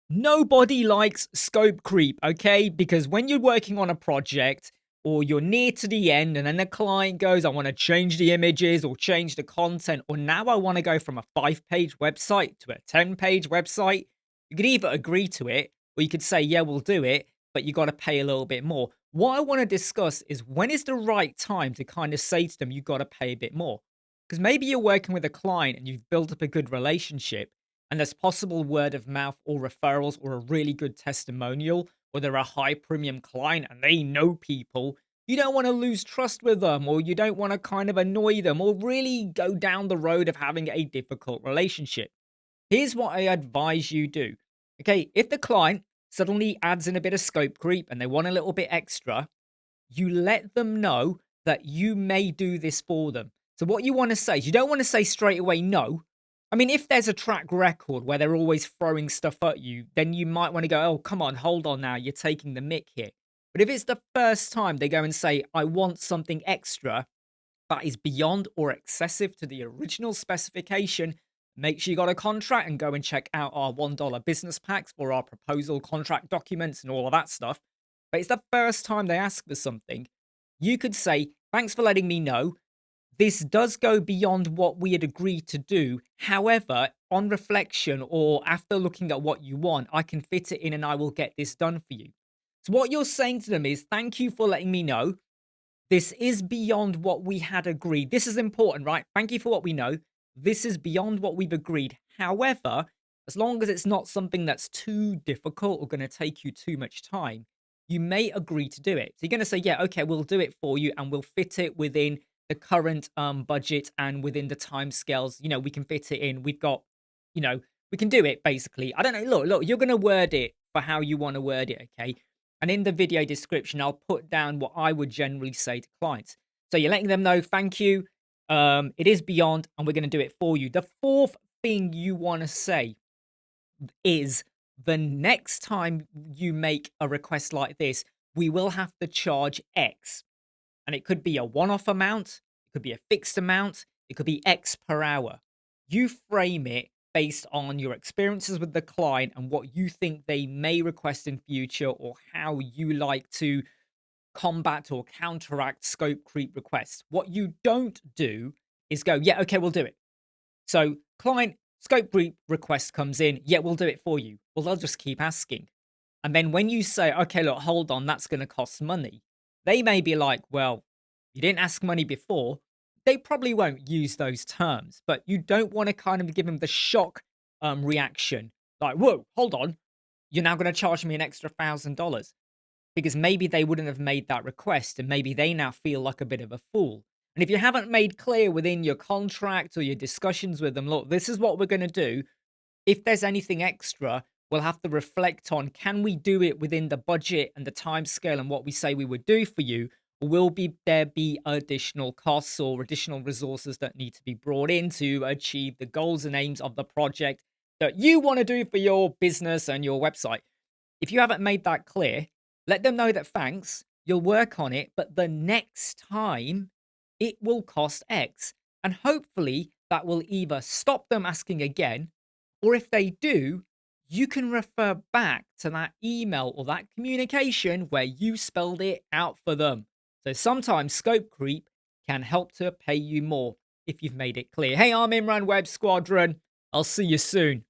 Nobody likes scope creep, okay? Because when you're working on a project or you're near to the end and then the client goes, I want to change the images or change the content, or now I want to go from a 5-page website to a 10-page website, you could either agree to it or you could say, yeah, we'll do it, but you got to pay a little bit more. What I want to discuss is when is the right time to kind of say to them, you got to pay a bit more. Because maybe you're working with a client and you've built up a good relationship and there's possible word of mouth or referrals or a really good testimonial, or they're a high premium client and they know people, you don't want to lose trust with them, or you don't want to kind of annoy them, or really go down the road of having a difficult relationship. Here's what I advise you do. Okay, if the client suddenly adds in a bit of scope creep and they want a little bit extra, you let them know that you may do this for them. So what you want to say is you don't want to say straight away no. I mean, if there's a track record where they're always throwing stuff at you, then you might want to go, oh, come on, hold on now. You're taking the mick here. But if it's the first time they go and say, I want something extra that is beyond or excessive to the original specification, make sure you got a contract and go and check out our $1 business packs for our proposal contract documents and all of that stuff. But it's the first time they ask for something, you could say, thanks for letting me know. This does go beyond what we had agreed to do. However, on reflection or after looking at what you want, I can fit it in and I will get this done for you. So, what you're saying to them is, thank you for letting me know. This is beyond what we had agreed. This is important, right? Thank you for what we know. This is beyond what we've agreed. However, as long as it's not something that's too difficult or going to take you too much time, you may agree to do it. So you're going to say, yeah, okay, we'll do it for you and we'll fit it within the current budget and within the time scales. You know, we can fit it in. We've got, you know, we can do it basically. I don't know. Look, you're going to word it for how you want to word it, okay? And in the video description, I'll put down what I would generally say to clients. So you're letting them know, thank you. It is beyond, and we're going to do it for you. The fourth thing you want to say is the next time you make a request like this, we will have to charge X. And it could be a one off amount, it could be a fixed amount, it could be X per hour. You frame it based on your experiences with the client and what you think they may request in future or how you like to combat or counteract scope creep requests. What you don't do is go, yeah, okay, we'll do it. So, client scope creep request comes in, yeah, we'll do it for you. Well, they'll just keep asking. And then when you say, okay, look, hold on, that's going to cost money, they may be like, well, you didn't ask money before. They probably won't use those terms, but you don't want to kind of give them the shock reaction. Like, whoa, hold on. You're now going to charge me an extra $1,000 because maybe they wouldn't have made that request and maybe they now feel like a bit of a fool. And if you haven't made clear within your contract or your discussions with them, look, this is what we're going to do. If there's anything extra, we'll have to reflect on, can we do it within the budget and the time scale and what we say we would do for you? Or will there be additional costs or additional resources that need to be brought in to achieve the goals and aims of the project that you want to do for your business and your website? If you haven't made that clear, let them know that thanks, you'll work on it, but the next time it will cost X. And hopefully that will either stop them asking again, or if they do, you can refer back to that email or that communication where you spelled it out for them. So sometimes scope creep can help to pay you more if you've made it clear. Hey, I'm Imran Web Squadron. I'll see you soon.